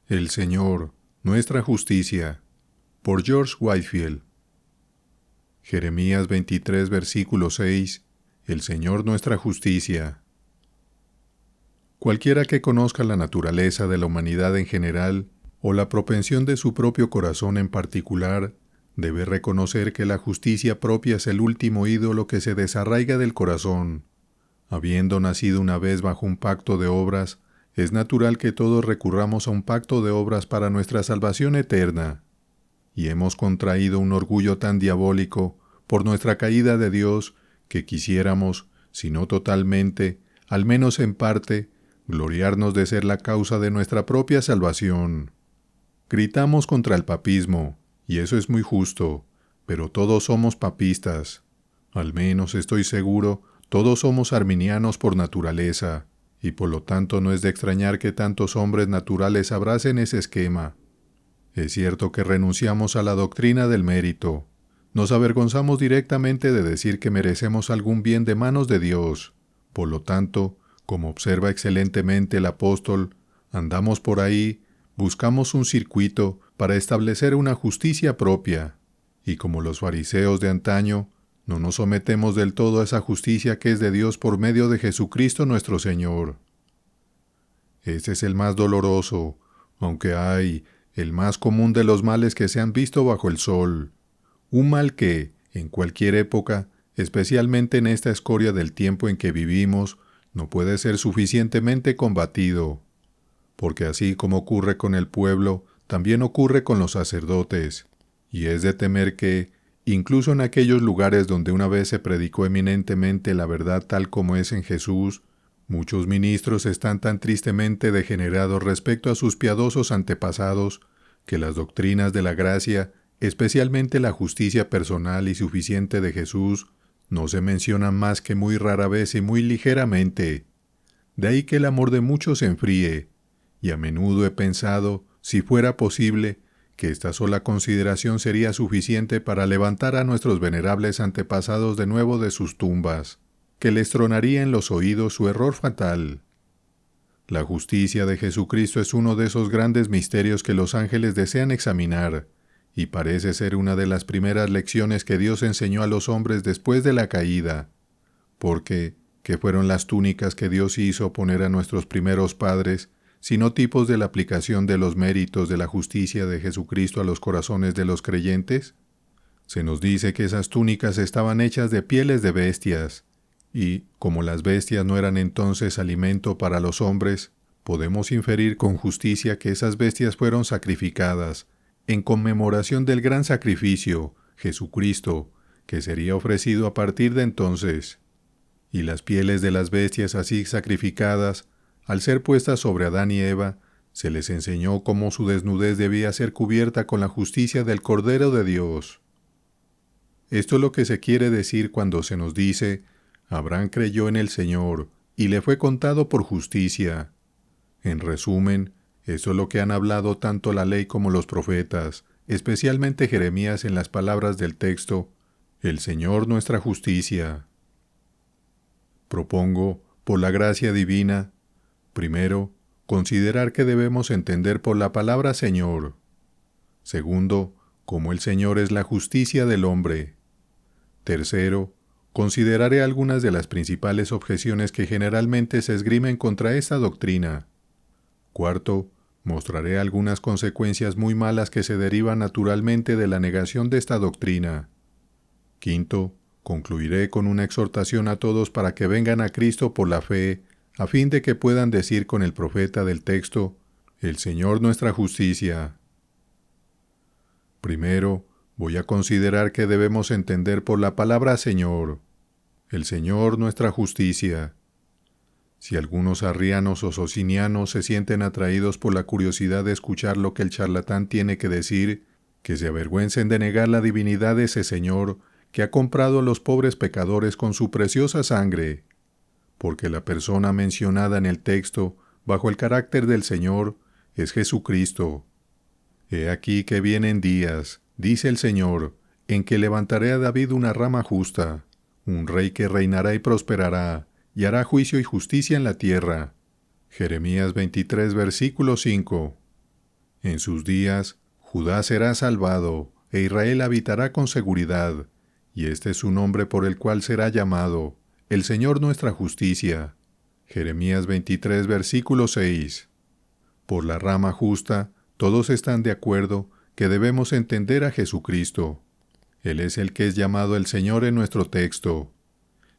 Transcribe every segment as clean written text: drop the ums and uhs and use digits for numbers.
El Señor, nuestra justicia, por George Whitefield. Jeremías 23, versículo 6. El Señor nuestra justicia. Cualquiera que conozca la naturaleza de la humanidad en general, o la propensión de su propio corazón en particular, debe reconocer que la justicia propia es el último ídolo que se desarraiga del corazón. Habiendo nacido una vez bajo un pacto de obras, es natural que todos recurramos a un pacto de obras para nuestra salvación eterna. Y hemos contraído un orgullo tan diabólico por nuestra caída de Dios que quisiéramos, si no totalmente, al menos en parte, gloriarnos de ser la causa de nuestra propia salvación. Gritamos contra el papismo, y eso es muy justo, pero todos somos papistas. Al menos estoy seguro, todos somos arminianos por naturaleza, y por lo tanto no es de extrañar que tantos hombres naturales abracen ese esquema. Es cierto que renunciamos a la doctrina del mérito. Nos avergonzamos directamente de decir que merecemos algún bien de manos de Dios. Por lo tanto, como observa excelentemente el apóstol, andamos por ahí, buscamos un circuito para establecer una justicia propia, y como los fariseos de antaño, no nos sometemos del todo a esa justicia que es de Dios por medio de Jesucristo nuestro Señor. Ese es el más doloroso, aunque hay el más común de los males que se han visto bajo el sol. Un mal que, en cualquier época, especialmente en esta escoria del tiempo en que vivimos, no puede ser suficientemente combatido. Porque así como ocurre con el pueblo, también ocurre con los sacerdotes. Y es de temer que, incluso en aquellos lugares donde una vez se predicó eminentemente la verdad tal como es en Jesús, muchos ministros están tan tristemente degenerados respecto a sus piadosos antepasados, que las doctrinas de la gracia, especialmente la justicia personal y suficiente de Jesús, no se mencionan más que muy rara vez y muy ligeramente. De ahí que el amor de muchos se enfríe, y a menudo he pensado, si fuera posible, que esta sola consideración sería suficiente para levantar a nuestros venerables antepasados de nuevo de sus tumbas, que les tronaría en los oídos su error fatal. La justicia de Jesucristo es uno de esos grandes misterios que los ángeles desean examinar, y parece ser una de las primeras lecciones que Dios enseñó a los hombres después de la caída, porque, ¿qué fueron las túnicas que Dios hizo poner a nuestros primeros padres, sino tipos de la aplicación de los méritos de la justicia de Jesucristo a los corazones de los creyentes? Se nos dice que esas túnicas estaban hechas de pieles de bestias, y, como las bestias no eran entonces alimento para los hombres, podemos inferir con justicia que esas bestias fueron sacrificadas, en conmemoración del gran sacrificio, Jesucristo, que sería ofrecido a partir de entonces. Y las pieles de las bestias así sacrificadas, al ser puestas sobre Adán y Eva, se les enseñó cómo su desnudez debía ser cubierta con la justicia del Cordero de Dios. Esto es lo que se quiere decir cuando se nos dice, Abraham creyó en el Señor, y le fue contado por justicia. En resumen, eso es lo que han hablado tanto la ley como los profetas, especialmente Jeremías en las palabras del texto, el Señor nuestra justicia. Propongo, por la gracia divina, primero, considerar qué debemos entender por la palabra Señor. Segundo, cómo el Señor es la justicia del hombre. Tercero, consideraré algunas de las principales objeciones que generalmente se esgrimen contra esta doctrina. Cuarto, mostraré algunas consecuencias muy malas que se derivan naturalmente de la negación de esta doctrina. Quinto, concluiré con una exhortación a todos para que vengan a Cristo por la fe, a fin de que puedan decir con el profeta del texto, el Señor nuestra justicia. Primero, voy a considerar qué debemos entender por la palabra Señor, el Señor nuestra justicia. Si algunos arrianos o socinianos se sienten atraídos por la curiosidad de escuchar lo que el charlatán tiene que decir, que se avergüencen de negar la divinidad de ese Señor que ha comprado a los pobres pecadores con su preciosa sangre, porque la persona mencionada en el texto, bajo el carácter del Señor, es Jesucristo. He aquí que vienen días, dice el Señor, en que levantaré a David una rama justa, un rey que reinará y prosperará, y hará juicio y justicia en la tierra. Jeremías 23, versículo 5. En sus días, Judá será salvado, e Israel habitará con seguridad, y este es su nombre por el cual será llamado, el Señor nuestra justicia. Jeremías 23, versículo 6. Por la rama justa, todos están de acuerdo que debemos entender a Jesucristo. Él es el que es llamado el Señor en nuestro texto.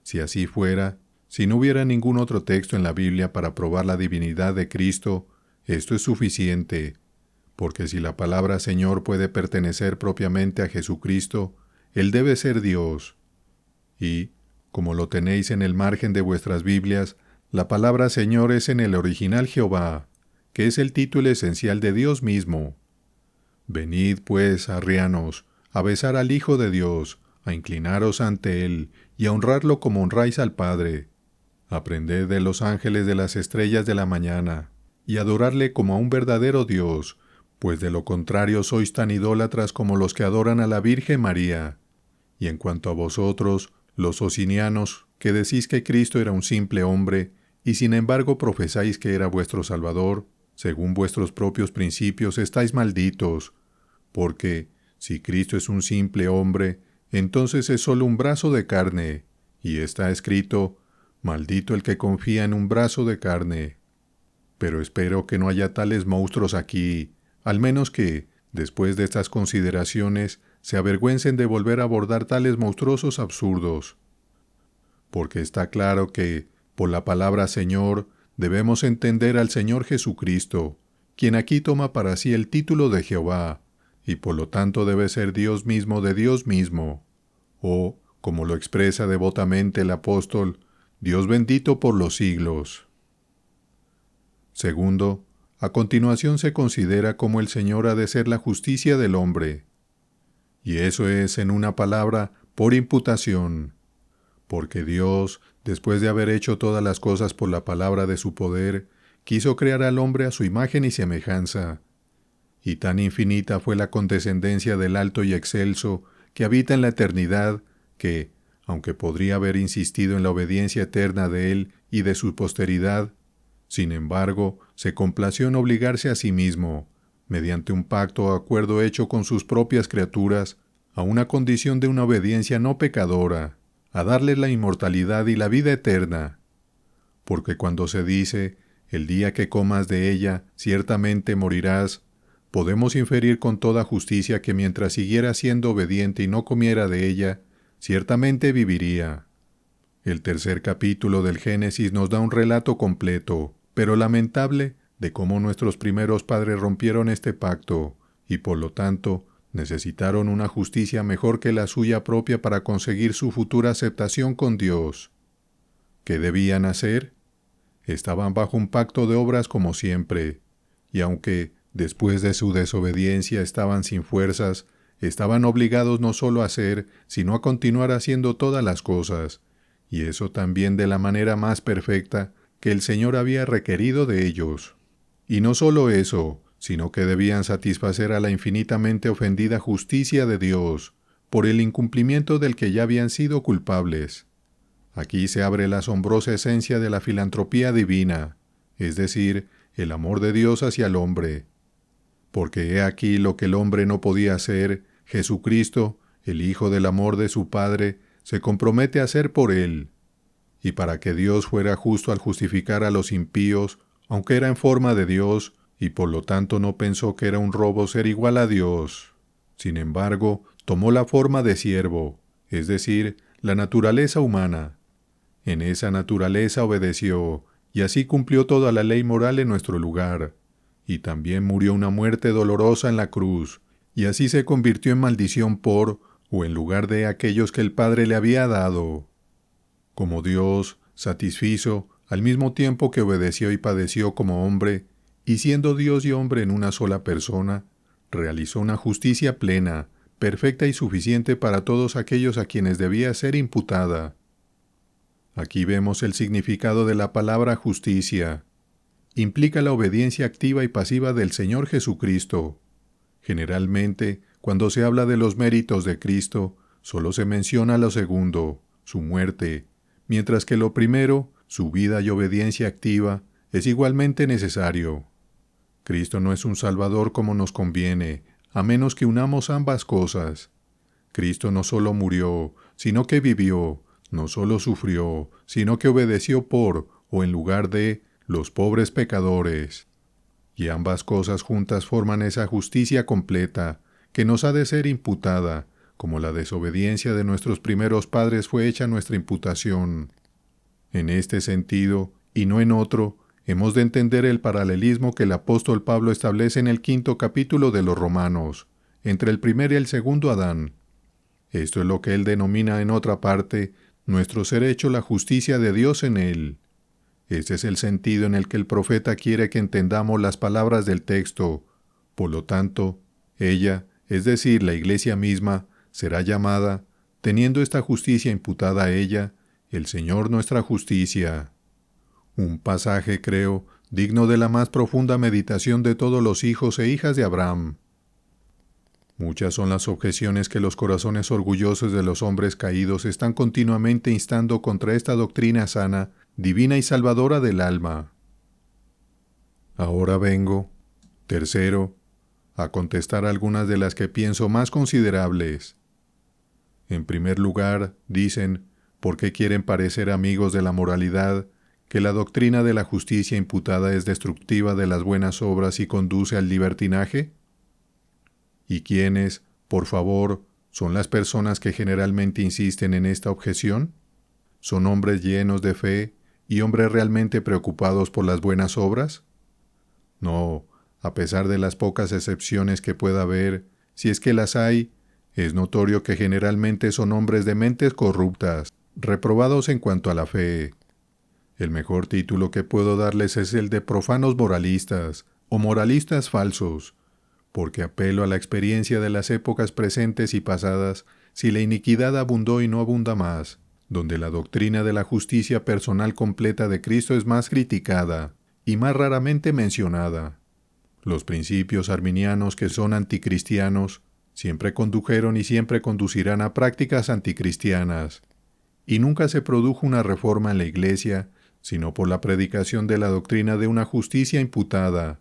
Si así fuera, si no hubiera ningún otro texto en la Biblia para probar la divinidad de Cristo, esto es suficiente, porque si la palabra Señor puede pertenecer propiamente a Jesucristo, Él debe ser Dios. Y, como lo tenéis en el margen de vuestras Biblias, la palabra Señor es en el original Jehová, que es el título esencial de Dios mismo. Venid, pues, arrianos, a besar al Hijo de Dios, a inclinaros ante Él, y a honrarlo como honráis al Padre. Aprended de los ángeles de las estrellas de la mañana, y adorarle como a un verdadero Dios, pues de lo contrario sois tan idólatras como los que adoran a la Virgen María. Y en cuanto a vosotros, los socinianos, que decís que Cristo era un simple hombre, y sin embargo profesáis que era vuestro Salvador, según vuestros propios principios estáis malditos, porque, si Cristo es un simple hombre, entonces es solo un brazo de carne, y está escrito, maldito el que confía en un brazo de carne. Pero espero que no haya tales monstruos aquí, al menos que, después de estas consideraciones, se avergüencen de volver a abordar tales monstruosos absurdos. Porque está claro que, por la palabra Señor, debemos entender al Señor Jesucristo, quien aquí toma para sí el título de Jehová, y por lo tanto debe ser Dios mismo de Dios mismo, o, como lo expresa devotamente el apóstol, Dios bendito por los siglos. Segundo, a continuación se considera como el Señor ha de ser la justicia del hombre. Y eso es, en una palabra, por imputación. Porque Dios, después de haber hecho todas las cosas por la palabra de su poder, quiso crear al hombre a su imagen y semejanza. Y tan infinita fue la condescendencia del alto y excelso que habita en la eternidad, que, aunque podría haber insistido en la obediencia eterna de él y de su posteridad, sin embargo, se complació en obligarse a sí mismo, mediante un pacto o acuerdo hecho con sus propias criaturas, a una condición de una obediencia no pecadora, a darles la inmortalidad y la vida eterna. Porque cuando se dice, el día que comas de ella, ciertamente morirás, podemos inferir con toda justicia que mientras siguiera siendo obediente y no comiera de ella, ciertamente viviría. El tercer capítulo del Génesis nos da un relato completo, pero lamentable, de cómo nuestros primeros padres rompieron este pacto, y por lo tanto, necesitaron una justicia mejor que la suya propia para conseguir su futura aceptación con Dios. ¿Qué debían hacer? Estaban bajo un pacto de obras como siempre, y aunque, después de su desobediencia, estaban sin fuerzas, estaban obligados no solo a hacer, sino a continuar haciendo todas las cosas, y eso también de la manera más perfecta que el Señor había requerido de ellos. Y no solo eso, sino que debían satisfacer a la infinitamente ofendida justicia de Dios, por el incumplimiento del que ya habían sido culpables. Aquí se abre la asombrosa esencia de la filantropía divina, es decir, el amor de Dios hacia el hombre. Porque he aquí lo que el hombre no podía hacer, Jesucristo, el Hijo del amor de su Padre, se compromete a hacer por él. Y para que Dios fuera justo al justificar a los impíos, aunque era en forma de Dios, y por lo tanto no pensó que era un robo ser igual a Dios. Sin embargo, tomó la forma de siervo, es decir, la naturaleza humana. En esa naturaleza obedeció, y así cumplió toda la ley moral en nuestro lugar. Y también murió una muerte dolorosa en la cruz, y así se convirtió en maldición por, o en lugar de aquellos que el Padre le había dado. Como Dios, satisfizo, al mismo tiempo que obedeció y padeció como hombre, y siendo Dios y hombre en una sola persona, realizó una justicia plena, perfecta y suficiente para todos aquellos a quienes debía ser imputada. Aquí vemos el significado de la palabra justicia. Implica la obediencia activa y pasiva del Señor Jesucristo. Generalmente, cuando se habla de los méritos de Cristo, solo se menciona lo segundo, su muerte, mientras que lo primero, su vida y obediencia activa, es igualmente necesario. Cristo no es un Salvador como nos conviene, a menos que unamos ambas cosas. Cristo no solo murió, sino que vivió, no solo sufrió, sino que obedeció por, o en lugar de, los pobres pecadores. Y ambas cosas juntas forman esa justicia completa, que nos ha de ser imputada, como la desobediencia de nuestros primeros padres fue hecha nuestra imputación. En este sentido, y no en otro, hemos de entender el paralelismo que el apóstol Pablo establece en el 5º capítulo de los Romanos, entre el primer y el segundo Adán. Esto es lo que él denomina en otra parte, nuestro ser hecho la justicia de Dios en él. Este es el sentido en el que el profeta quiere que entendamos las palabras del texto. Por lo tanto, ella, es decir, la iglesia misma, será llamada, teniendo esta justicia imputada a ella, el Señor nuestra justicia. Un pasaje, creo, digno de la más profunda meditación de todos los hijos e hijas de Abraham. Muchas son las objeciones que los corazones orgullosos de los hombres caídos están continuamente instando contra esta doctrina sana, divina y salvadora del alma. Ahora vengo, tercero, a contestar algunas de las que pienso más considerables. En primer lugar, dicen, ¿por qué quieren parecer amigos de la moralidad, que la doctrina de la justicia imputada es destructiva de las buenas obras y conduce al libertinaje? ¿Y quiénes, por favor, son las personas que generalmente insisten en esta objeción? ¿Son hombres llenos de fe y hombres realmente preocupados por las buenas obras? No, a pesar de las pocas excepciones que pueda haber, si es que las hay, es notorio que generalmente son hombres de mentes corruptas, reprobados en cuanto a la fe. El mejor título que puedo darles es el de profanos moralistas o moralistas falsos, porque apelo a la experiencia de las épocas presentes y pasadas, si la iniquidad abundó y no abunda más, donde la doctrina de la justicia personal completa de Cristo es más criticada y más raramente mencionada. Los principios arminianos que son anticristianos siempre condujeron y siempre conducirán a prácticas anticristianas, y nunca se produjo una reforma en la Iglesia, sino por la predicación de la doctrina de una justicia imputada.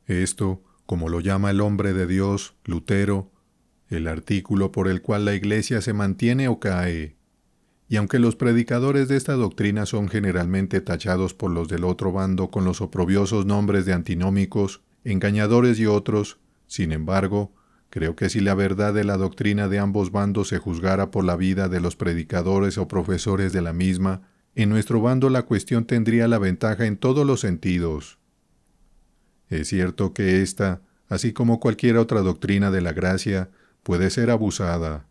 Esto, como lo llama el hombre de Dios, Lutero, el artículo por el cual la Iglesia se mantiene o cae. Y aunque los predicadores de esta doctrina son generalmente tachados por los del otro bando con los oprobiosos nombres de antinómicos, engañadores y otros, sin embargo, creo que si la verdad de la doctrina de ambos bandos se juzgara por la vida de los predicadores o profesores de la misma, en nuestro bando la cuestión tendría la ventaja en todos los sentidos. Es cierto que esta, así como cualquier otra doctrina de la gracia, puede ser abusada,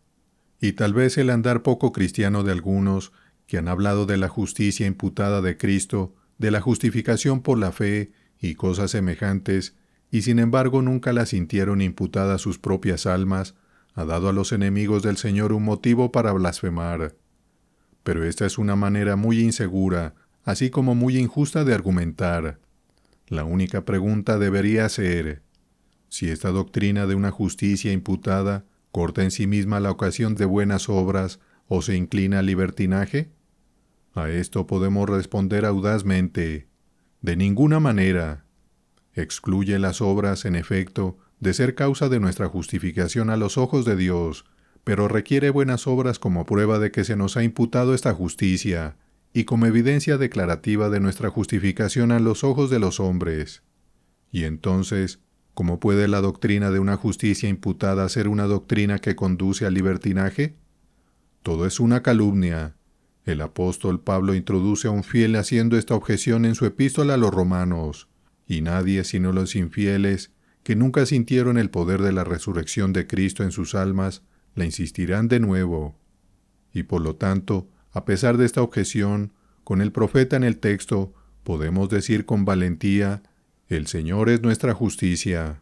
y tal vez el andar poco cristiano de algunos, que han hablado de la justicia imputada de Cristo, de la justificación por la fe y cosas semejantes, y sin embargo nunca la sintieron imputada a sus propias almas, ha dado a los enemigos del Señor un motivo para blasfemar. Pero esta es una manera muy insegura, así como muy injusta de argumentar. La única pregunta debería ser, si esta doctrina de una justicia imputada corta en sí misma la ocasión de buenas obras o se inclina al libertinaje. A esto podemos responder audazmente, de ninguna manera. Excluye las obras, en efecto, de ser causa de nuestra justificación a los ojos de Dios, pero requiere buenas obras como prueba de que se nos ha imputado esta justicia, y como evidencia declarativa de nuestra justificación a los ojos de los hombres. Y entonces, ¿cómo puede la doctrina de una justicia imputada ser una doctrina que conduce al libertinaje? Todo es una calumnia. El apóstol Pablo introduce a un fiel haciendo esta objeción en su epístola a los Romanos, y nadie sino los infieles, que nunca sintieron el poder de la resurrección de Cristo en sus almas, la insistirán de nuevo. Y por lo tanto, a pesar de esta objeción, con el profeta en el texto, podemos decir con valentía, el Señor es nuestra justicia.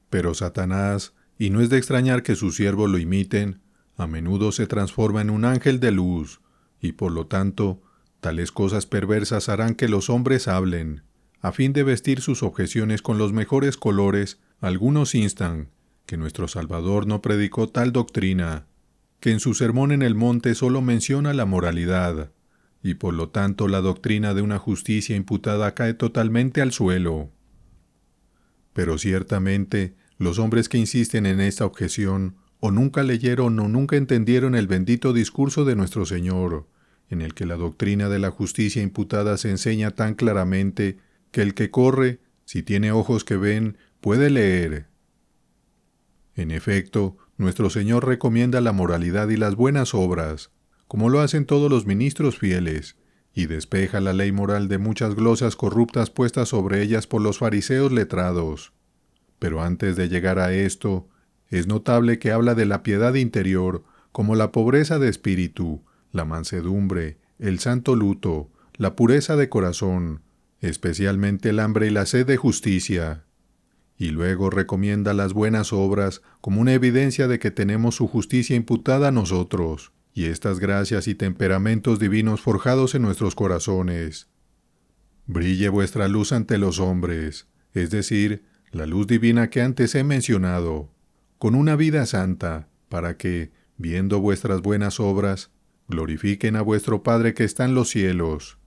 Pero Satanás, y no es de extrañar que sus siervos lo imiten, a menudo se transforma en un ángel de luz, y por lo tanto, tales cosas perversas harán que los hombres hablen. A fin de vestir sus objeciones con los mejores colores, algunos instan que nuestro Salvador no predicó tal doctrina, que en su sermón en el monte solo menciona la moralidad, y por lo tanto la doctrina de una justicia imputada cae totalmente al suelo. Pero ciertamente, los hombres que insisten en esta objeción, o nunca leyeron o nunca entendieron el bendito discurso de nuestro Señor, en el que la doctrina de la justicia imputada se enseña tan claramente que el que corre, si tiene ojos que ven, puede leer. En efecto, nuestro Señor recomienda la moralidad y las buenas obras, como lo hacen todos los ministros fieles, y despeja la ley moral de muchas glosas corruptas puestas sobre ellas por los fariseos letrados. Pero antes de llegar a esto, es notable que habla de la piedad interior, como la pobreza de espíritu, la mansedumbre, el santo luto, la pureza de corazón, especialmente el hambre y la sed de justicia. Y luego recomienda las buenas obras como una evidencia de que tenemos su justicia imputada a nosotros, y estas gracias y temperamentos divinos forjados en nuestros corazones. Brille vuestra luz ante los hombres, es decir, la luz divina que antes he mencionado, con una vida santa, para que, viendo vuestras buenas obras, glorifiquen a vuestro Padre que está en los cielos.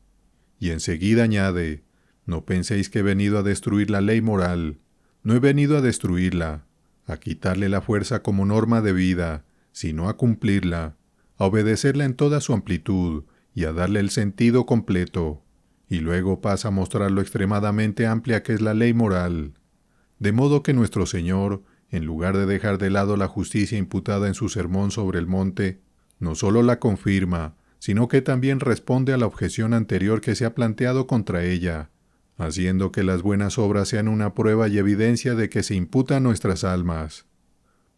Y enseguida añade, no penséis que he venido a destruir la ley moral, no he venido a destruirla, a quitarle la fuerza como norma de vida, sino a cumplirla, a obedecerla en toda su amplitud y a darle el sentido completo. Y luego pasa a mostrar lo extremadamente amplia que es la ley moral. De modo que nuestro Señor, en lugar de dejar de lado la justicia imputada en su sermón sobre el monte, no solo la confirma, sino que también responde a la objeción anterior que se ha planteado contra ella, haciendo que las buenas obras sean una prueba y evidencia de que se imputa a nuestras almas.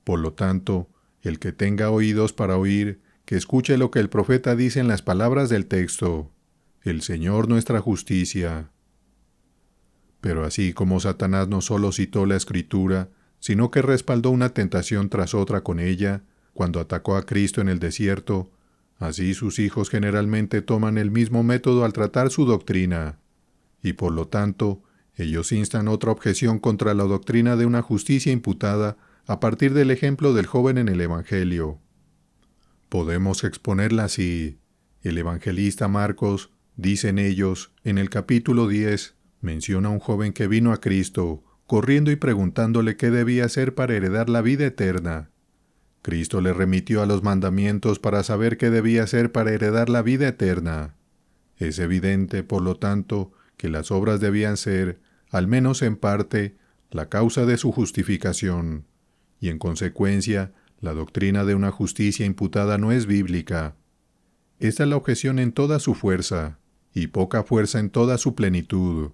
Por lo tanto, el que tenga oídos para oír, que escuche lo que el profeta dice en las palabras del texto: el Señor nuestra justicia. Pero así como Satanás no solo citó la Escritura, sino que respaldó una tentación tras otra con ella, cuando atacó a Cristo en el desierto, así sus hijos generalmente toman el mismo método al tratar su doctrina, y por lo tanto, ellos instan otra objeción contra la doctrina de una justicia imputada a partir del ejemplo del joven en el Evangelio. Podemos exponerla así. El evangelista Marcos, dicen ellos, en el capítulo 10, menciona a un joven que vino a Cristo, corriendo y preguntándole qué debía hacer para heredar la vida eterna. Cristo le remitió a los mandamientos para saber qué debía hacer para heredar la vida eterna. Es evidente, por lo tanto, que las obras debían ser, al menos en parte, la causa de su justificación, y en consecuencia, la doctrina de una justicia imputada no es bíblica. Esta es la objeción en toda su fuerza, y poca fuerza en toda su plenitud,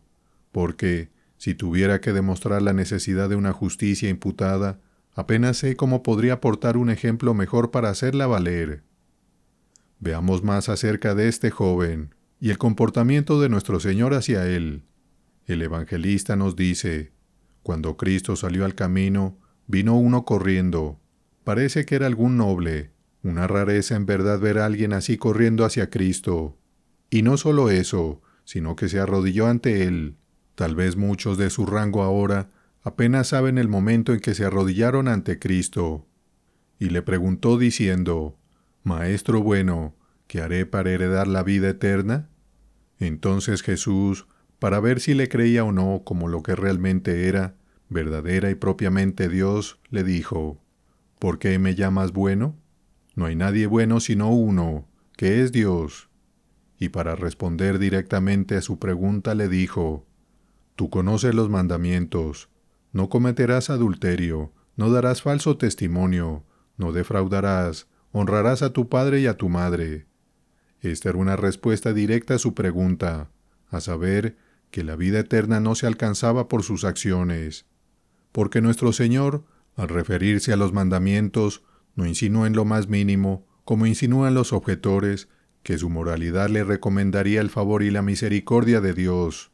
porque, si tuviera que demostrar la necesidad de una justicia imputada, apenas sé cómo podría aportar un ejemplo mejor para hacerla valer. Veamos más acerca de este joven y el comportamiento de nuestro Señor hacia él. El evangelista nos dice: cuando Cristo salió al camino, vino uno corriendo. Parece que era algún noble, una rareza en verdad ver a alguien así corriendo hacia Cristo. Y no solo eso, sino que se arrodilló ante él. Tal vez muchos de su rango ahora apenas saben el momento en que se arrodillaron ante Cristo. Y le preguntó diciendo: Maestro bueno, ¿qué haré para heredar la vida eterna? Entonces Jesús, para ver si le creía o no como lo que realmente era, verdadera y propiamente Dios, le dijo: ¿por qué me llamas bueno? No hay nadie bueno sino uno, que es Dios. Y para responder directamente a su pregunta le dijo: tú conoces los mandamientos: no cometerás adulterio, no darás falso testimonio, no defraudarás, honrarás a tu padre y a tu madre. Esta era una respuesta directa a su pregunta, a saber, que la vida eterna no se alcanzaba por sus acciones, porque nuestro Señor, al referirse a los mandamientos, no insinuó en lo más mínimo, como insinúan los objetores, que su moralidad le recomendaría el favor y la misericordia de Dios,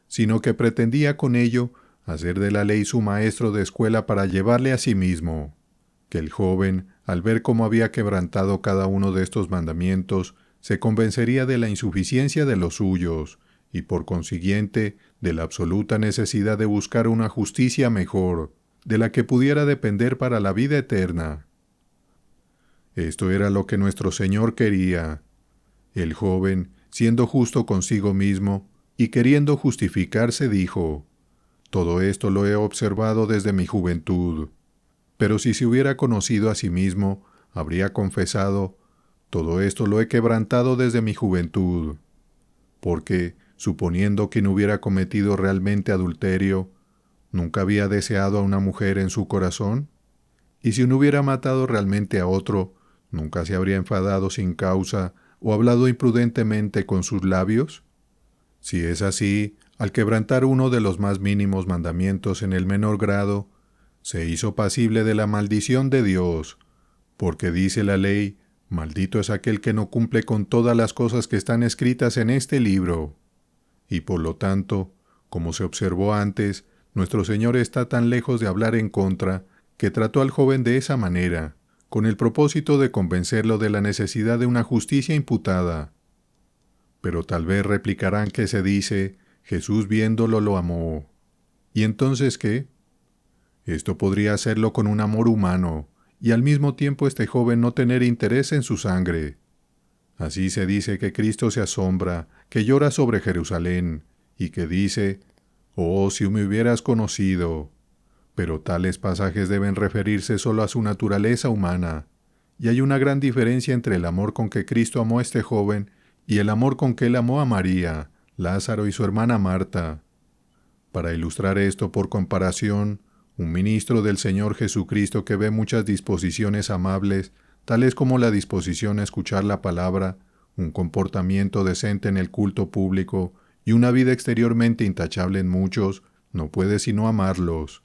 sino que pretendía con ello hacer de la ley su maestro de escuela para llevarle a sí mismo. Que el joven, al ver cómo había quebrantado cada uno de estos mandamientos, se convencería de la insuficiencia de los suyos, y por consiguiente de la absoluta necesidad de buscar una justicia mejor, de la que pudiera depender para la vida eterna. Esto era lo que nuestro Señor quería. El joven, siendo justo consigo mismo, y queriendo justificarse, dijo: Todo esto lo he observado desde mi juventud. Pero si se hubiera conocido a sí mismo, habría confesado, todo esto lo he quebrantado desde mi juventud. Porque, suponiendo que no hubiera cometido realmente adulterio, ¿nunca había deseado a una mujer en su corazón? Y si no hubiera matado realmente a otro, ¿nunca se habría enfadado sin causa o hablado imprudentemente con sus labios? Si es así, al quebrantar uno de los más mínimos mandamientos en el menor grado, se hizo pasible de la maldición de Dios, porque dice la ley, maldito es aquel que no cumple con todas las cosas que están escritas en este libro. Y por lo tanto, como se observó antes, nuestro Señor está tan lejos de hablar en contra, que trató al joven de esa manera, con el propósito de convencerlo de la necesidad de una justicia imputada. Pero tal vez replicarán que se dice, Jesús viéndolo lo amó. ¿Y entonces qué? Esto podría hacerlo con un amor humano, y al mismo tiempo este joven no tener interés en su sangre. Así se dice que Cristo se asombra, que llora sobre Jerusalén, y que dice, «Oh, si me hubieras conocido». Pero tales pasajes deben referirse solo a su naturaleza humana, y hay una gran diferencia entre el amor con que Cristo amó a este joven y el amor con que él amó a María, Lázaro y su hermana Marta. Para ilustrar esto por comparación, un ministro del Señor Jesucristo que ve muchas disposiciones amables, tales como la disposición a escuchar la palabra, un comportamiento decente en el culto público y una vida exteriormente intachable en muchos, no puede sino amarlos.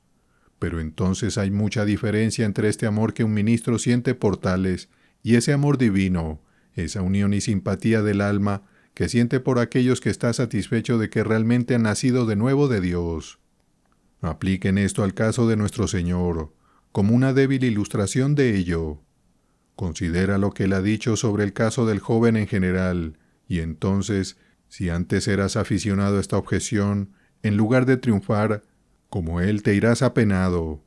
Pero entonces hay mucha diferencia entre este amor que un ministro siente por tales y ese amor divino, esa unión y simpatía del alma que siente por aquellos que está satisfecho de que realmente han nacido de nuevo de Dios. Apliquen esto al caso de nuestro Señor, como una débil ilustración de ello. Considera lo que él ha dicho sobre el caso del joven en general, y entonces, si antes eras aficionado a esta objeción, en lugar de triunfar, como él te irás apenado.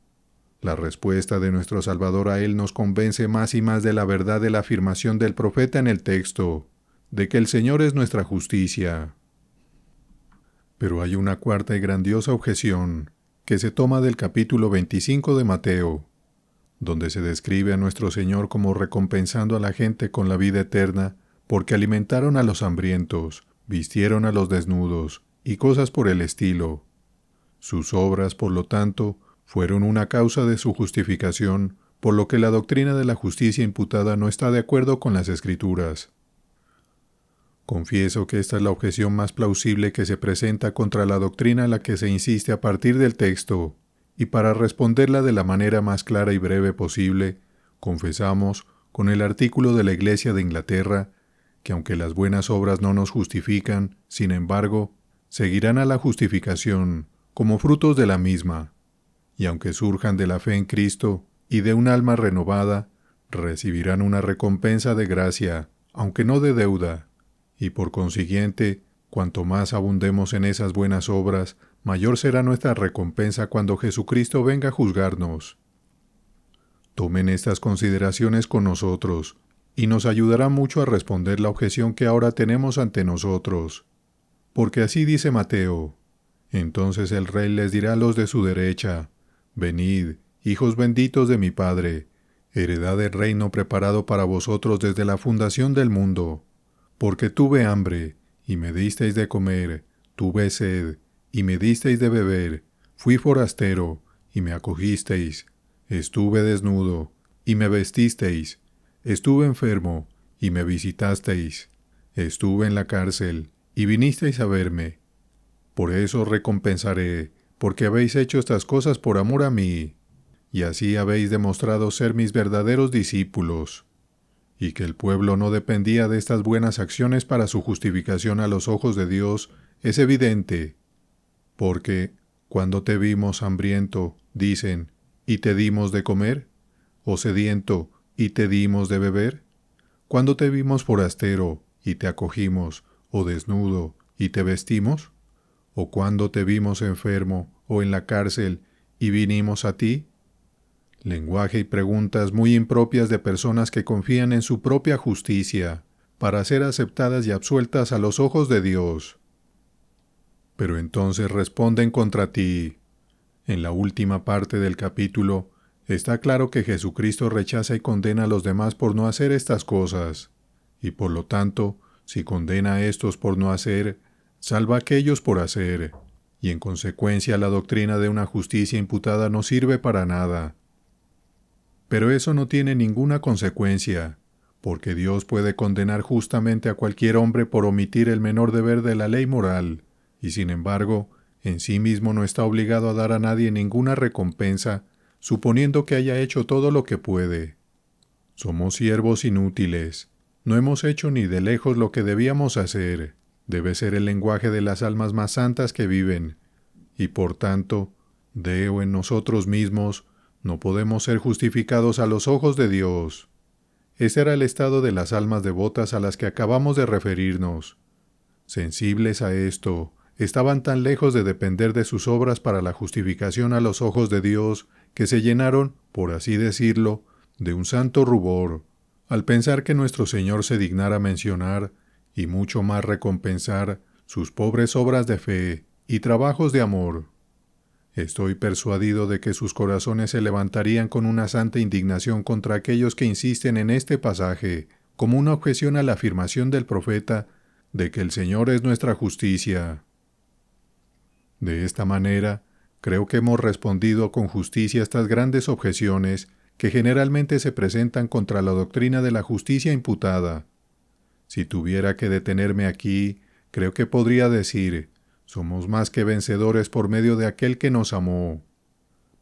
La respuesta de nuestro Salvador a él nos convence más y más de la verdad de la afirmación del profeta en el texto, de que el Señor es nuestra justicia. Pero hay una cuarta y grandiosa objeción, que se toma del capítulo 25 de Mateo, donde se describe a nuestro Señor como recompensando a la gente con la vida eterna, porque alimentaron a los hambrientos, vistieron a los desnudos, y cosas por el estilo. Sus obras, por lo tanto, fueron una causa de su justificación, por lo que la doctrina de la justicia imputada no está de acuerdo con las Escrituras. Confieso que esta es la objeción más plausible que se presenta contra la doctrina en la que se insiste a partir del texto, y para responderla de la manera más clara y breve posible, confesamos, con el artículo de la Iglesia de Inglaterra, que aunque las buenas obras no nos justifican, sin embargo, seguirán a la justificación, como frutos de la misma, y aunque surjan de la fe en Cristo y de un alma renovada, recibirán una recompensa de gracia, aunque no de deuda, y por consiguiente, cuanto más abundemos en esas buenas obras, mayor será nuestra recompensa cuando Jesucristo venga a juzgarnos. Tomen estas consideraciones con nosotros, y nos ayudará mucho a responder la objeción que ahora tenemos ante nosotros. Porque así dice Mateo, entonces el Rey les dirá a los de su derecha, venid, hijos benditos de mi Padre, heredad del reino preparado para vosotros desde la fundación del mundo. Porque tuve hambre, y me disteis de comer, tuve sed, y me disteis de beber, fui forastero, y me acogisteis, estuve desnudo, y me vestisteis, estuve enfermo, y me visitasteis, estuve en la cárcel, y vinisteis a verme. Por eso recompensaré, porque habéis hecho estas cosas por amor a mí, y así habéis demostrado ser mis verdaderos discípulos. Y que el pueblo no dependía de estas buenas acciones para su justificación a los ojos de Dios es evidente, porque cuando te vimos hambriento, dicen, ¿y te dimos de comer? ¿O sediento, y te dimos de beber? Cuando te vimos forastero, y te acogimos, o desnudo, y te vestimos? ¿O cuando te vimos enfermo, o en la cárcel, y vinimos a ti? Lenguaje y preguntas muy impropias de personas que confían en su propia justicia, para ser aceptadas y absueltas a los ojos de Dios. Pero entonces responden contra ti, En la última parte del capítulo, está claro que Jesucristo rechaza y condena a los demás por no hacer estas cosas, y por lo tanto, si condena a estos por no hacer, salva a aquellos por hacer, y en consecuencia la doctrina de una justicia imputada no sirve para nada. Pero eso no tiene ninguna consecuencia, porque Dios puede condenar justamente a cualquier hombre por omitir el menor deber de la ley moral, y sin embargo, en sí mismo no está obligado a dar a nadie ninguna recompensa, suponiendo que haya hecho todo lo que puede. Somos siervos inútiles. No hemos hecho ni de lejos lo que debíamos hacer. Debe ser el lenguaje de las almas más santas que viven, y por tanto, de o en nosotros mismos, no podemos ser justificados a los ojos de Dios. Ese era el estado de las almas devotas a las que acabamos de referirnos. Sensibles a esto, estaban tan lejos de depender de sus obras para la justificación a los ojos de Dios, que se llenaron, por así decirlo, de un santo rubor, al pensar que nuestro Señor se dignara mencionar, y mucho más recompensar, sus pobres obras de fe y trabajos de amor. Estoy persuadido de que sus corazones se levantarían con una santa indignación contra aquellos que insisten en este pasaje, como una objeción a la afirmación del profeta de que el Señor es nuestra justicia. De esta manera, creo que hemos respondido con justicia a estas grandes objeciones que generalmente se presentan contra la doctrina de la justicia imputada. Si tuviera que detenerme aquí, creo que podría decir: somos más que vencedores por medio de aquel que nos amó.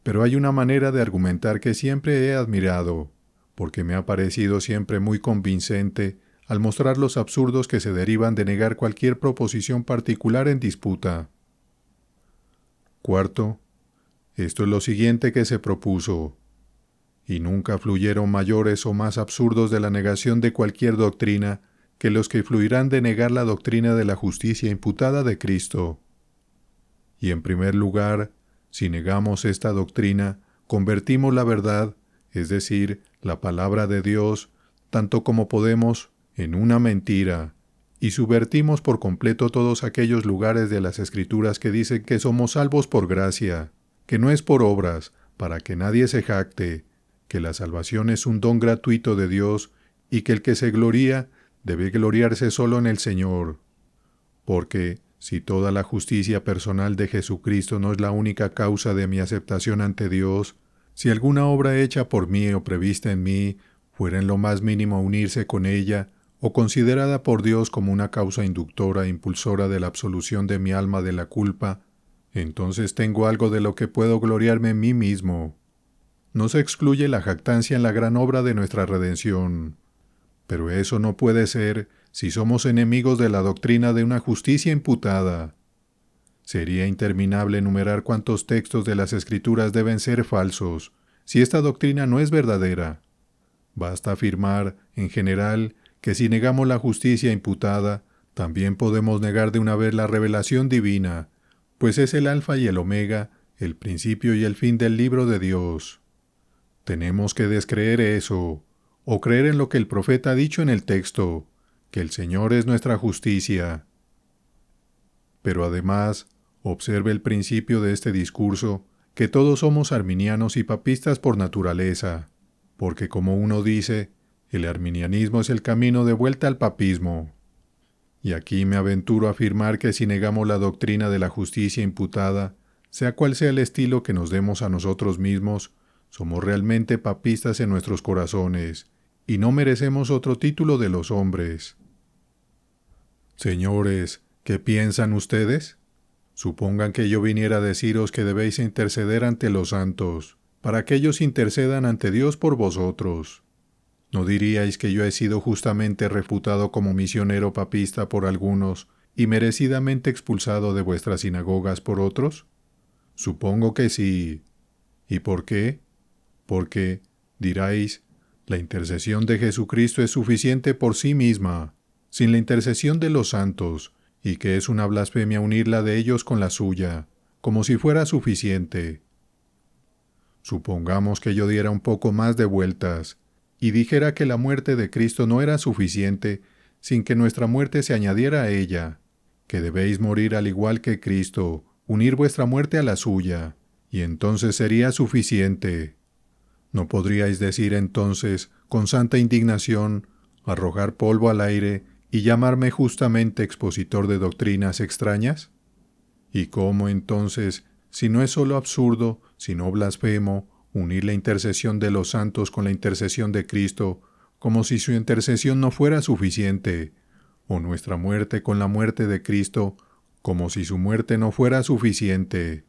Pero hay una manera de argumentar que siempre he admirado, porque me ha parecido siempre muy convincente al mostrar los absurdos que se derivan de negar cualquier proposición particular en disputa. Cuarto, esto es lo siguiente que se propuso: y nunca fluyeron mayores o más absurdos de la negación de cualquier doctrina que los que fluirán de negar la doctrina de la justicia imputada de Cristo. Y en primer lugar, si negamos esta doctrina, convertimos la verdad, es decir, la palabra de Dios, tanto como podemos, en una mentira, y subvertimos por completo todos aquellos lugares de las Escrituras que dicen que somos salvos por gracia, que no es por obras, para que nadie se jacte, que la salvación es un don gratuito de Dios y que el que se gloría debe gloriarse solo en el Señor. Porque, si toda la justicia personal de Jesucristo no es la única causa de mi aceptación ante Dios, si alguna obra hecha por mí o prevista en mí fuera en lo más mínimo a unirse con ella, o considerada por Dios como una causa inductora e impulsora de la absolución de mi alma de la culpa, entonces tengo algo de lo que puedo gloriarme en mí mismo. No se excluye la jactancia en la gran obra de nuestra redención, pero eso no puede ser si somos enemigos de la doctrina de una justicia imputada. Sería interminable enumerar cuántos textos de las Escrituras deben ser falsos, si esta doctrina no es verdadera. Basta afirmar, en general, que si negamos la justicia imputada, también podemos negar de una vez la revelación divina, pues es el alfa y el omega, el principio y el fin del libro de Dios. Tenemos que descreer eso, o creer en lo que el profeta ha dicho en el texto, que el Señor es nuestra justicia. Pero además, observe el principio de este discurso, que todos somos arminianos y papistas por naturaleza, porque como uno dice, el arminianismo es el camino de vuelta al papismo. Y aquí me aventuro a afirmar que si negamos la doctrina de la justicia imputada, sea cual sea el estilo que nos demos a nosotros mismos, somos realmente papistas en nuestros corazones, y no merecemos otro título de los hombres. Señores, ¿qué piensan ustedes? Supongan que yo viniera a deciros que debéis interceder ante los santos, para que ellos intercedan ante Dios por vosotros. ¿No diríais que yo he sido justamente refutado como misionero papista por algunos y merecidamente expulsado de vuestras sinagogas por otros? Supongo que sí. ¿Y por qué? Porque, diráis, la intercesión de Jesucristo es suficiente por sí misma, sin la intercesión de los santos, y que es una blasfemia unirla de ellos con la suya, como si fuera suficiente. Supongamos que yo diera un poco más de vueltas, y dijera que la muerte de Cristo no era suficiente sin que nuestra muerte se añadiera a ella, que debéis morir al igual que Cristo, unir vuestra muerte a la suya, y entonces sería suficiente. ¿No podríais decir entonces, con santa indignación, arrojar polvo al aire y llamarme justamente expositor de doctrinas extrañas? ¿Y cómo entonces, si no es solo absurdo, sino blasfemo, unir la intercesión de los santos con la intercesión de Cristo, como si su intercesión no fuera suficiente, o nuestra muerte con la muerte de Cristo, como si su muerte no fuera suficiente?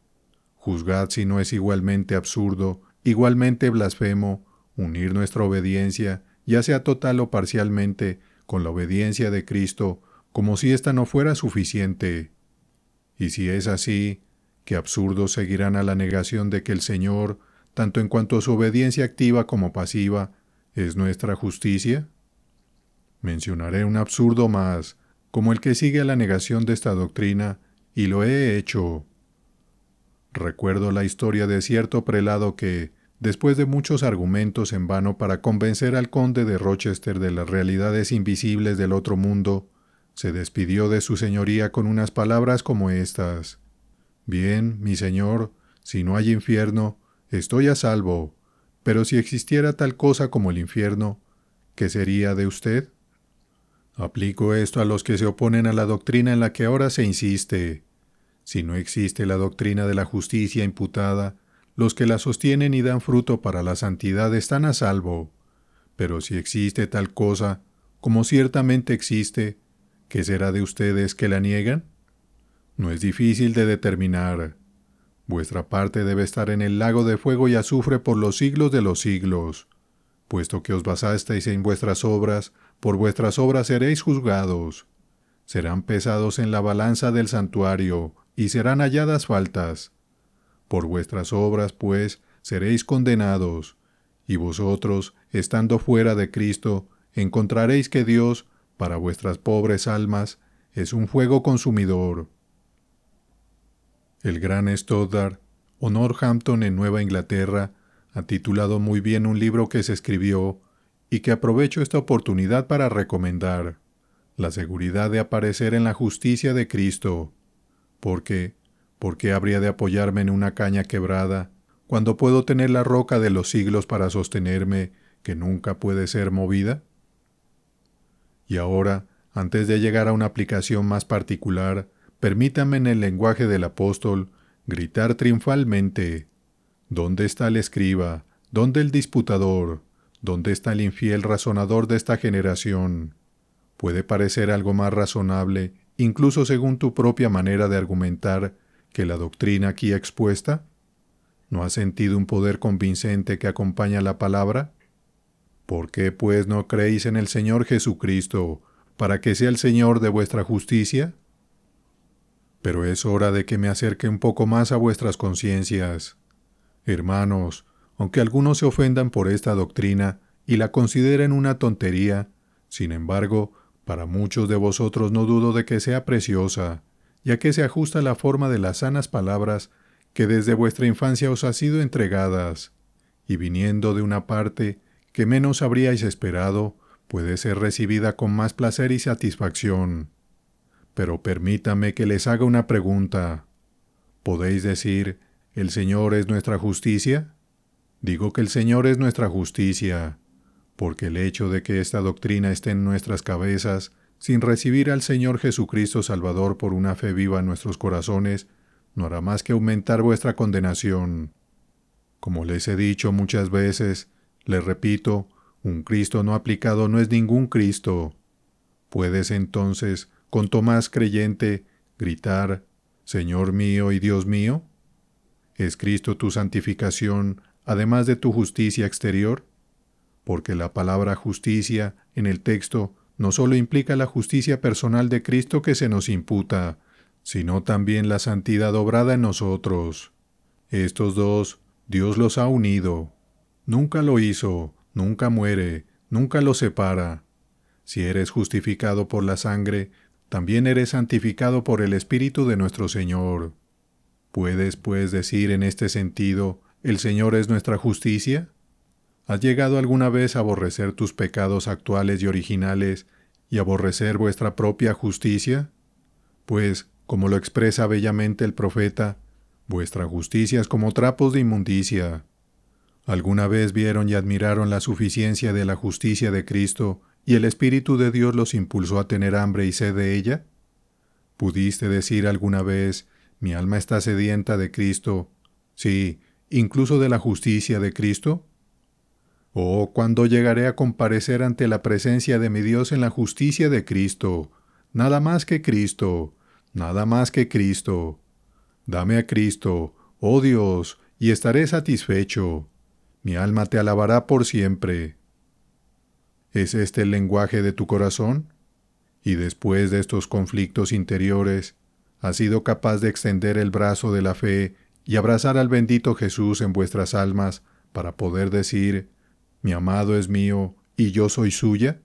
Juzgad si no es igualmente absurdo, igualmente blasfemo, unir nuestra obediencia, ya sea total o parcialmente, con la obediencia de Cristo, como si ésta no fuera suficiente. Y si es así, ¿qué absurdos seguirán a la negación de que el Señor, tanto en cuanto a su obediencia activa como pasiva, es nuestra justicia? Mencionaré un absurdo más, como el que sigue a la negación de esta doctrina, y lo he hecho. Recuerdo la historia de cierto prelado que, después de muchos argumentos en vano para convencer al conde de Rochester de las realidades invisibles del otro mundo, se despidió de su señoría con unas palabras como estas: «Bien, mi señor, si no hay infierno, estoy a salvo, pero si existiera tal cosa como el infierno, ¿qué sería de usted?». Aplico esto a los que se oponen a la doctrina en la que ahora se insiste. Si no existe la doctrina de la justicia imputada, los que la sostienen y dan fruto para la santidad están a salvo. Pero si existe tal cosa, como ciertamente existe, ¿qué será de ustedes que la niegan? No es difícil de determinar. Vuestra parte debe estar en el lago de fuego y azufre por los siglos de los siglos. Puesto que os basasteis en vuestras obras, por vuestras obras seréis juzgados. Serán pesados en la balanza del santuario, y serán halladas faltas. Por vuestras obras, pues, seréis condenados, y vosotros, estando fuera de Cristo, encontraréis que Dios, para vuestras pobres almas, es un fuego consumidor. El gran Stoddard, o Northampton en Nueva Inglaterra, ha titulado muy bien un libro que se escribió, y que aprovecho esta oportunidad para recomendar: La seguridad de aparecer en la justicia de Cristo. ¿Por qué habría de apoyarme en una caña quebrada, cuando puedo tener la roca de los siglos para sostenerme, que nunca puede ser movida? Y ahora, antes de llegar a una aplicación más particular, permítame en el lenguaje del apóstol gritar triunfalmente: ¿dónde está el escriba? ¿Dónde el disputador? ¿Dónde está el infiel razonador de esta generación? Puede parecer algo más razonable, incluso según tu propia manera de argumentar, que la doctrina aquí expuesta. ¿No has sentido un poder convincente que acompaña la palabra? ¿Por qué, pues, no creéis en el Señor Jesucristo, para que sea el Señor de vuestra justicia? Pero es hora de que me acerque un poco más a vuestras conciencias. Hermanos, aunque algunos se ofendan por esta doctrina y la consideren una tontería, sin embargo, para muchos de vosotros no dudo de que sea preciosa, ya que se ajusta a la forma de las sanas palabras que desde vuestra infancia os ha sido entregadas, y viniendo de una parte que menos habríais esperado, puede ser recibida con más placer y satisfacción. Pero permítame que les haga una pregunta. ¿Podéis decir, ¿el Señor es nuestra justicia? Digo que el Señor es nuestra justicia, porque el hecho de que esta doctrina esté en nuestras cabezas, sin recibir al Señor Jesucristo Salvador por una fe viva en nuestros corazones, no hará más que aumentar vuestra condenación. Como les he dicho muchas veces, les repito, un Cristo no aplicado no es ningún Cristo. Puedes entonces, con Tomás creyente, gritar: «Señor mío y Dios mío». ¿Es Cristo tu santificación, además de tu justicia exterior? Porque la palabra justicia en el texto no solo implica la justicia personal de Cristo que se nos imputa, sino también la santidad obrada en nosotros. Estos dos, Dios los ha unido. Nunca lo hizo, nunca muere, nunca lo separa. Si eres justificado por la sangre, también eres santificado por el Espíritu de nuestro Señor. ¿Puedes, pues, decir en este sentido, ¿el Señor es nuestra justicia? ¿Has llegado alguna vez a aborrecer tus pecados actuales y originales y aborrecer vuestra propia justicia? Pues, como lo expresa bellamente el profeta, Vuestra justicia es como trapos de inmundicia. ¿Alguna vez vieron y admiraron la suficiencia de la justicia de Cristo y el Espíritu de Dios los impulsó a tener hambre y sed de ella? ¿Pudiste decir alguna vez, mi alma está sedienta de Cristo, sí, incluso de la justicia de Cristo? Oh, ¿cuándo llegaré a comparecer ante la presencia de mi Dios en la justicia de Cristo? Nada más que Cristo, nada más que Cristo. Dame a Cristo, oh Dios, y estaré satisfecho. Mi alma te alabará por siempre. ¿Es este el lenguaje de tu corazón? Y después de estos conflictos interiores, ¿has sido capaz de extender el brazo de la fe y abrazar al bendito Jesús en vuestras almas para poder decir, mi amado es mío y yo soy suya?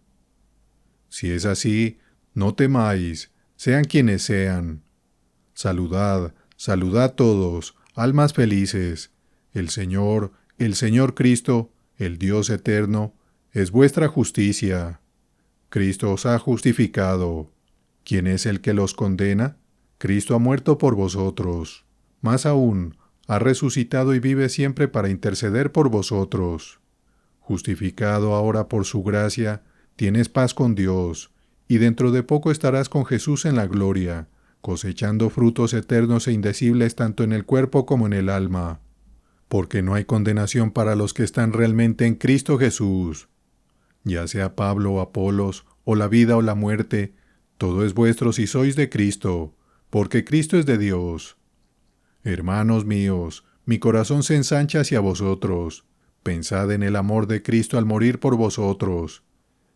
Si es así, no temáis, sean quienes sean. Saludad, saludad todos, almas felices. El Señor Cristo, el Dios eterno, es vuestra justicia. Cristo os ha justificado. ¿Quién es el que los condena? Cristo ha muerto por vosotros. Más aún, ha resucitado y vive siempre para interceder por vosotros. Justificado ahora por su gracia, tienes paz con Dios, y dentro de poco estarás con Jesús en la gloria, cosechando frutos eternos e indecibles tanto en el cuerpo como en el alma. Porque no hay condenación para los que están realmente en Cristo Jesús. Ya sea Pablo o Apolos, o la vida o la muerte, todo es vuestro si sois de Cristo, porque Cristo es de Dios. Hermanos míos, mi corazón se ensancha hacia vosotros. Pensad en el amor de Cristo al morir por vosotros.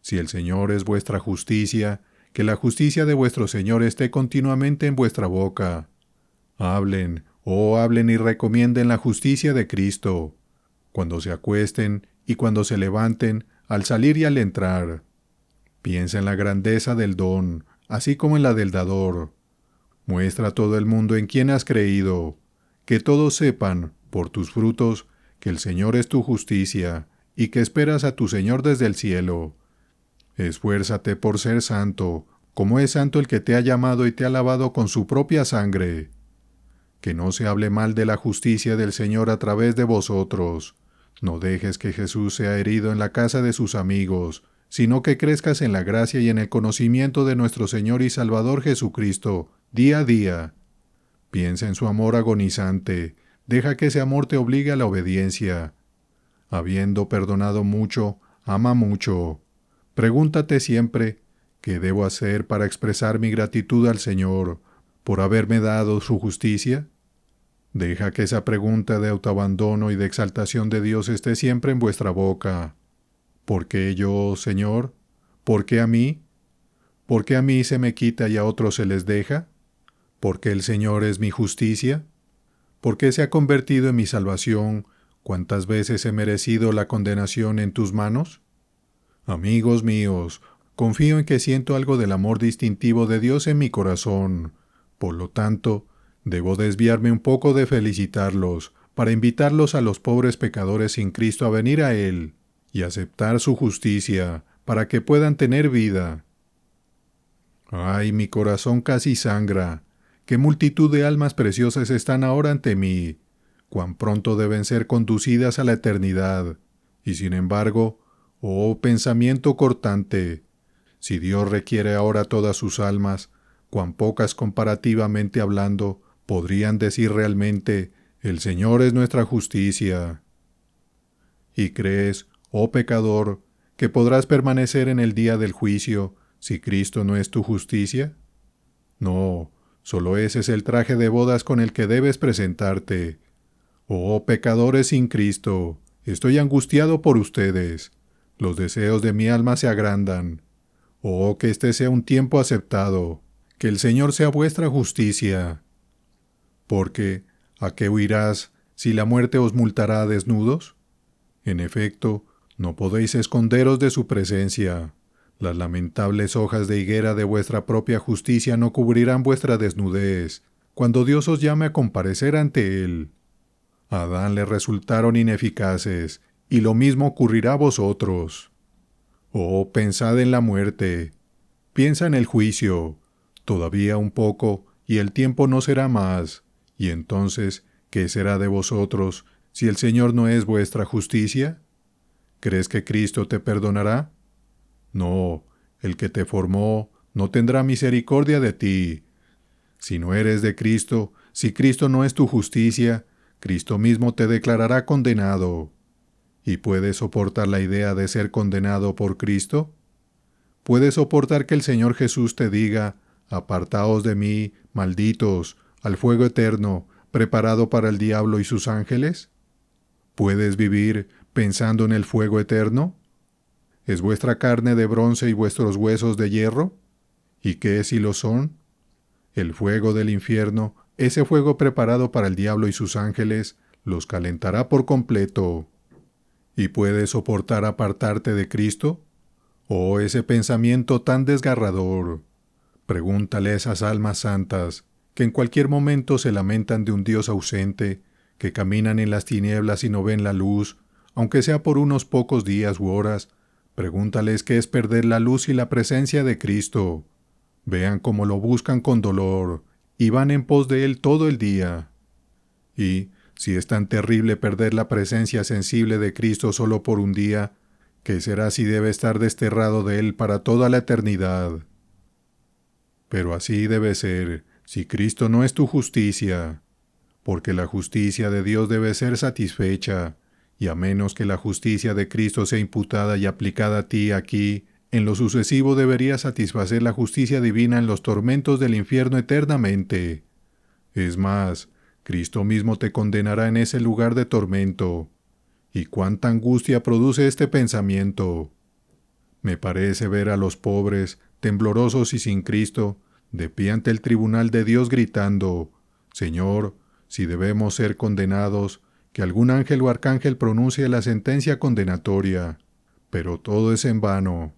Si el Señor es vuestra justicia, que la justicia de vuestro Señor esté continuamente en vuestra boca. Hablen, hablen y recomienden la justicia de Cristo, cuando se acuesten y cuando se levanten, al salir y al entrar. Piensa en la grandeza del don, así como en la del dador. Muestra a todo el mundo en quién has creído, que todos sepan, por tus frutos, que el Señor es tu justicia, y que esperas a tu Señor desde el cielo. Esfuérzate por ser santo, como es santo el que te ha llamado y te ha lavado con su propia sangre. Que no se hable mal de la justicia del Señor a través de vosotros. No dejes que Jesús sea herido en la casa de sus amigos, sino que crezcas en la gracia y en el conocimiento de nuestro Señor y Salvador Jesucristo, día a día. Piensa en su amor agonizante, deja que ese amor te obligue a la obediencia. Habiendo perdonado mucho, ama mucho. Pregúntate siempre, ¿qué debo hacer para expresar mi gratitud al Señor por haberme dado su justicia? Deja que esa pregunta de autoabandono y de exaltación de Dios esté siempre en vuestra boca. ¿Por qué yo, Señor? ¿Por qué a mí? ¿Por qué a mí se me quita y a otros se les deja? ¿Por qué el Señor es mi justicia? ¿Por qué se ha convertido en mi salvación? ¿Cuántas veces he merecido la condenación en tus manos? Amigos míos, confío en que siento algo del amor distintivo de Dios en mi corazón. Por lo tanto, debo desviarme un poco de felicitarlos, para invitarlos a los pobres pecadores sin Cristo a venir a Él, y aceptar su justicia, para que puedan tener vida. ¡Ay, mi corazón casi sangra! ¡Qué multitud de almas preciosas están ahora ante mí! ¡Cuán pronto deben ser conducidas a la eternidad! Y sin embargo, oh pensamiento cortante, si Dios requiere ahora todas sus almas, cuán pocas comparativamente hablando podrían decir realmente, el Señor es nuestra justicia. ¿Y crees, oh pecador, que podrás permanecer en el día del juicio si Cristo no es tu justicia? No, solo ese es el traje de bodas con el que debes presentarte. Oh pecadores sin Cristo, estoy angustiado por ustedes. Los deseos de mi alma se agrandan. Oh, que este sea un tiempo aceptado, que el Señor sea vuestra justicia. Porque, ¿a qué huirás si la muerte os multará desnudos? En efecto, no podéis esconderos de su presencia. Las lamentables hojas de higuera de vuestra propia justicia no cubrirán vuestra desnudez, cuando Dios os llame a comparecer ante Él. A Adán le resultaron ineficaces, y lo mismo ocurrirá a vosotros. Oh, pensad en la muerte. Piensa en el juicio. Todavía un poco, y el tiempo no será más. Y entonces, ¿Qué será de vosotros si el Señor no es vuestra justicia? ¿Crees que Cristo te perdonará? No, el que te formó no tendrá misericordia de ti. Si no eres de Cristo, si Cristo no es tu justicia, Cristo mismo te declarará condenado. ¿Y puedes soportar la idea de ser condenado por Cristo? ¿Puedes soportar que el Señor Jesús te diga, apartaos de mí, malditos, al fuego eterno, preparado para el diablo y sus ángeles? ¿Puedes vivir pensando en el fuego eterno? ¿Es vuestra carne de bronce y vuestros huesos de hierro? ¿Y qué si lo son? El fuego del infierno, ese fuego preparado para el diablo y sus ángeles, los calentará por completo. ¿Y puedes soportar apartarte de Cristo? Oh, ese pensamiento tan desgarrador. Pregúntale a esas almas santas, que en cualquier momento se lamentan de un Dios ausente, que caminan en las tinieblas y no ven la luz, aunque sea por unos pocos días u horas. Pregúntales qué es perder la luz y la presencia de Cristo. Vean cómo lo buscan con dolor, y van en pos de Él todo el día. Y, si es tan terrible perder la presencia sensible de Cristo solo por un día, ¿qué será si debe estar desterrado de Él para toda la eternidad? Pero así debe ser, si Cristo no es tu justicia, porque la justicia de Dios debe ser satisfecha, y a menos que la justicia de Cristo sea imputada y aplicada a ti aquí, en lo sucesivo debería satisfacer la justicia divina en los tormentos del infierno eternamente. Es más, Cristo mismo te condenará en ese lugar de tormento. ¿Y cuánta angustia produce este pensamiento? Me parece ver a los pobres, temblorosos y sin Cristo, de pie ante el tribunal de Dios gritando, Señor, si debemos ser condenados, que algún ángel o arcángel pronuncie la sentencia condenatoria. Pero todo es en vano.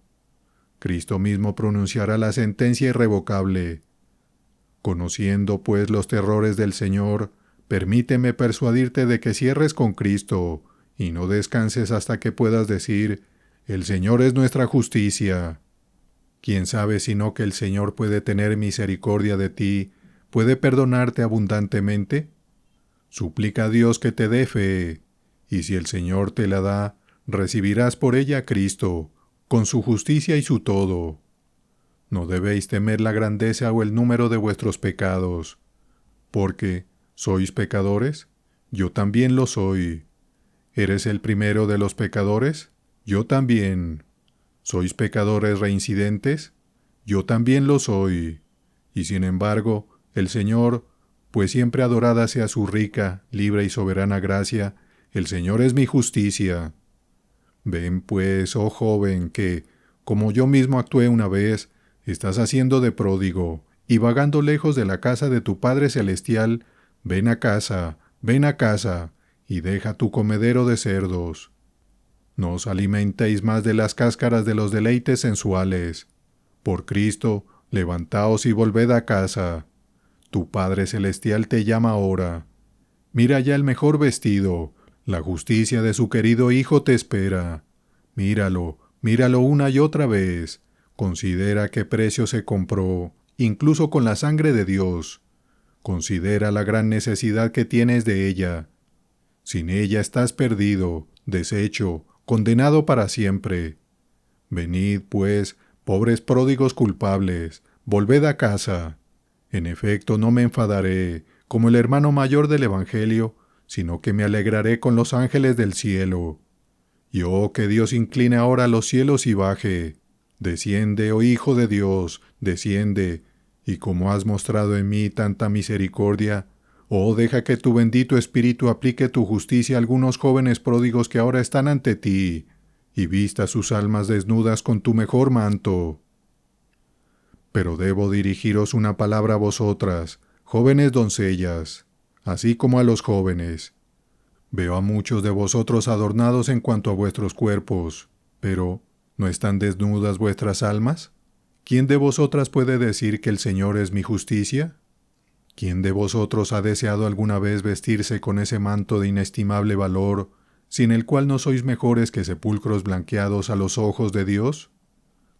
Cristo mismo pronunciará la sentencia irrevocable. Conociendo, pues, los terrores del Señor, permíteme persuadirte de que cierres con Cristo, y no descanses hasta que puedas decir, el Señor es nuestra justicia. ¿Quién sabe sino que el Señor puede tener misericordia de ti, puede perdonarte abundantemente? Suplica a Dios que te dé fe, y si el Señor te la da, recibirás por ella a Cristo, con su justicia y su todo. No debéis temer la grandeza o el número de vuestros pecados, porque, ¿sois pecadores? Yo también lo soy. ¿Eres el primero de los pecadores? Yo también. ¿Sois pecadores reincidentes? Yo también lo soy. Y sin embargo, el Señor, pues siempre adorada sea su rica, libre y soberana gracia, el Señor es mi justicia. Ven pues, oh joven, que, como yo mismo actué una vez, estás haciendo de pródigo, y vagando lejos de la casa de tu Padre Celestial, ven a casa, y deja tu comedero de cerdos. No os alimentéis más de las cáscaras de los deleites sensuales. Por Cristo, levantaos y volved a casa. Tu Padre Celestial te llama ahora. Mira ya el mejor vestido, la justicia de su querido Hijo te espera. Míralo, míralo una y otra vez. Considera qué precio se compró, incluso con la sangre de Dios. Considera la gran necesidad que tienes de ella. Sin ella estás perdido, deshecho, condenado para siempre. Venid, pues, pobres pródigos culpables, volved a casa. En efecto, no me enfadaré, como el hermano mayor del Evangelio, sino que me alegraré con los ángeles del cielo. Y oh, que Dios incline ahora los cielos y baje. Desciende, oh Hijo de Dios, desciende, y como has mostrado en mí tanta misericordia, oh, deja que tu bendito Espíritu aplique tu justicia a algunos jóvenes pródigos que ahora están ante ti, y vista sus almas desnudas con tu mejor manto. Pero debo dirigiros una palabra a vosotras, jóvenes doncellas, así como a los jóvenes. Veo a muchos de vosotros adornados en cuanto a vuestros cuerpos, pero ¿no están desnudas vuestras almas? ¿Quién de vosotras puede decir que el Señor es mi justicia? ¿Quién de vosotros ha deseado alguna vez vestirse con ese manto de inestimable valor, sin el cual no sois mejores que sepulcros blanqueados a los ojos de Dios?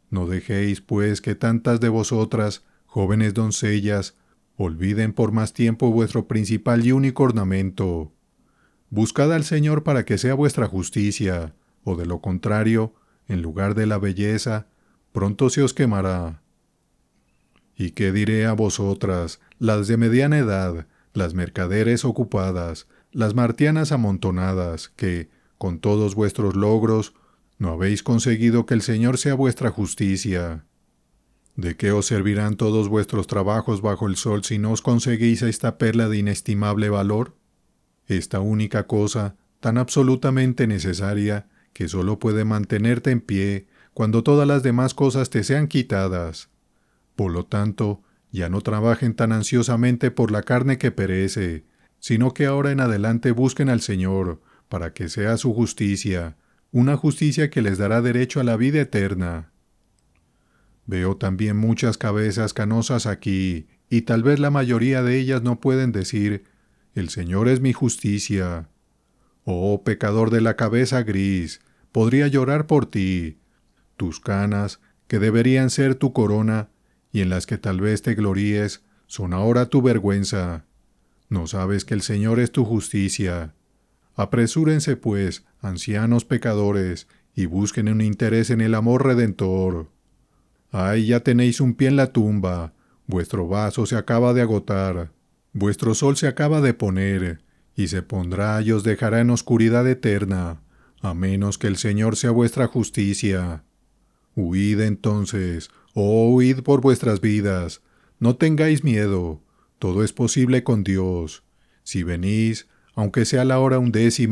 No dejéis, pues, que tantas de vosotras, jóvenes doncellas, Olviden por más tiempo vuestro principal y único ornamento. Buscad al Señor para que sea vuestra justicia, o de lo contrario, en lugar de la belleza, pronto se os quemará. ¿Y qué diré a vosotras, las de mediana edad, las mercaderes ocupadas, las martianas amontonadas, que, con todos vuestros logros, no habéis conseguido que el Señor sea vuestra justicia? ¿De qué os servirán todos vuestros trabajos bajo el sol si no os conseguís esta perla de inestimable valor? Esta única cosa, tan absolutamente necesaria, que solo puede mantenerte en pie cuando todas las demás cosas te sean quitadas. Por lo tanto, ya no trabajen tan ansiosamente por la carne que perece, sino que ahora en adelante busquen al Señor, para que sea su justicia, una justicia que les dará derecho a la vida eterna. Veo también muchas cabezas canosas aquí, y tal vez la mayoría de ellas no pueden decir, «El Señor es mi justicia». Oh pecador de la cabeza gris, podría llorar por ti. Tus canas, que deberían ser tu corona, y en las que tal vez te gloríes, son ahora tu vergüenza. ¿No sabes que el Señor es tu justicia? Apresúrense, pues, ancianos pecadores, y busquen un interés en el amor redentor. ¡Ay, ya tenéis un pie en la tumba! Vuestro vaso se acaba de agotar. Vuestro sol se acaba de poner, y se pondrá y os dejará en oscuridad eterna, a menos que el Señor sea vuestra justicia. Huid entonces, oh huid por vuestras vidas, no tengáis miedo, todo es posible con Dios. Si venís, aunque sea la hora 11,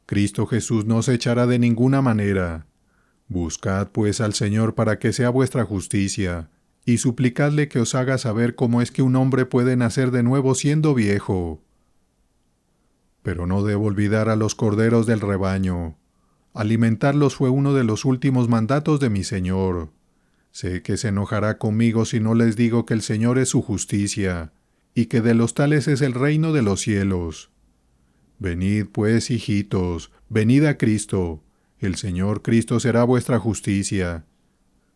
Cristo Jesús no os echará de ninguna manera. Buscad pues al Señor para que sea vuestra justicia, y suplicadle que os haga saber cómo es que un hombre puede nacer de nuevo siendo viejo. Pero no debo olvidar a los corderos del rebaño. Alimentarlos fue uno de los últimos mandatos de mi Señor. Sé que se enojará conmigo si no les digo que el Señor es su justicia, y que de los tales es el reino de los cielos. Venid pues, hijitos, venid a Cristo. El Señor Cristo será vuestra justicia.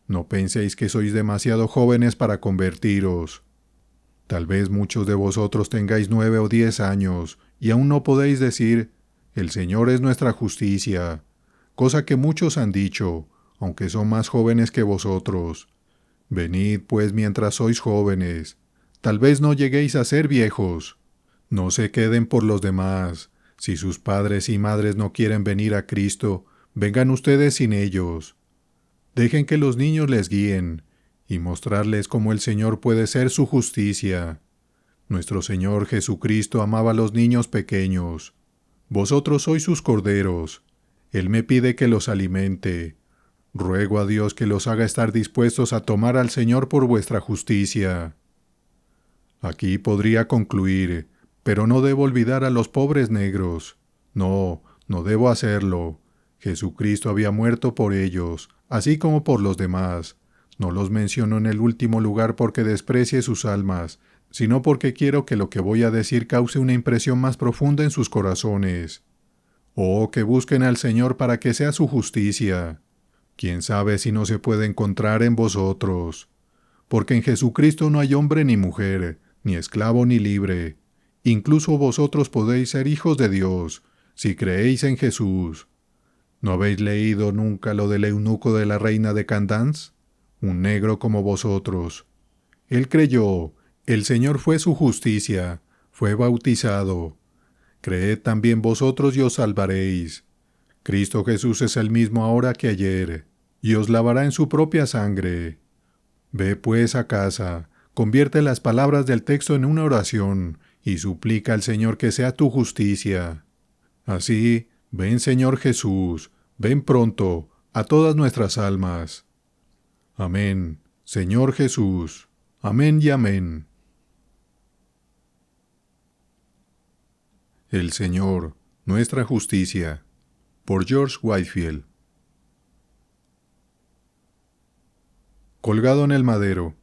No penséis que sois demasiado jóvenes para convertiros. Tal vez muchos de vosotros tengáis 9 o 10 años, y aún no podéis decir, «El Señor es nuestra justicia», cosa que muchos han dicho, aunque son más jóvenes que vosotros. Venid, pues, mientras sois jóvenes. Tal vez no lleguéis a ser viejos. No se queden por los demás. Si sus padres y madres no quieren venir a Cristo, vengan ustedes sin ellos. Dejen que los niños les guíen, y mostrarles cómo el Señor puede ser su justicia. Nuestro Señor Jesucristo amaba a los niños pequeños. Vosotros sois sus corderos. Él me pide que los alimente. Ruego a Dios que los haga estar dispuestos a tomar al Señor por vuestra justicia. Aquí podría concluir, pero no debo olvidar a los pobres negros. No, no debo hacerlo. Jesucristo había muerto por ellos, así como por los demás. No los menciono en el último lugar porque desprecie sus almas, sino porque quiero que lo que voy a decir cause una impresión más profunda en sus corazones. Oh, que busquen al Señor para que sea su justicia. ¿Quién sabe si no se puede encontrar en vosotros? Porque en Jesucristo no hay hombre ni mujer, ni esclavo ni libre. Incluso vosotros podéis ser hijos de Dios, si creéis en Jesús. ¿No habéis leído nunca lo del eunuco de la reina de Candance? Un negro como vosotros. Él creyó, el Señor fue su justicia, fue bautizado. Creed también vosotros y os salvaréis. Cristo Jesús es el mismo ahora que ayer, y os lavará en su propia sangre. Ve pues a casa, convierte las palabras del texto en una oración, y suplica al Señor que sea tu justicia. Así, ven Señor Jesús, ven pronto, a todas nuestras almas. Amén, Señor Jesús. Amén y amén. El Señor, nuestra justicia. Por George Whitefield. Colgado en el madero.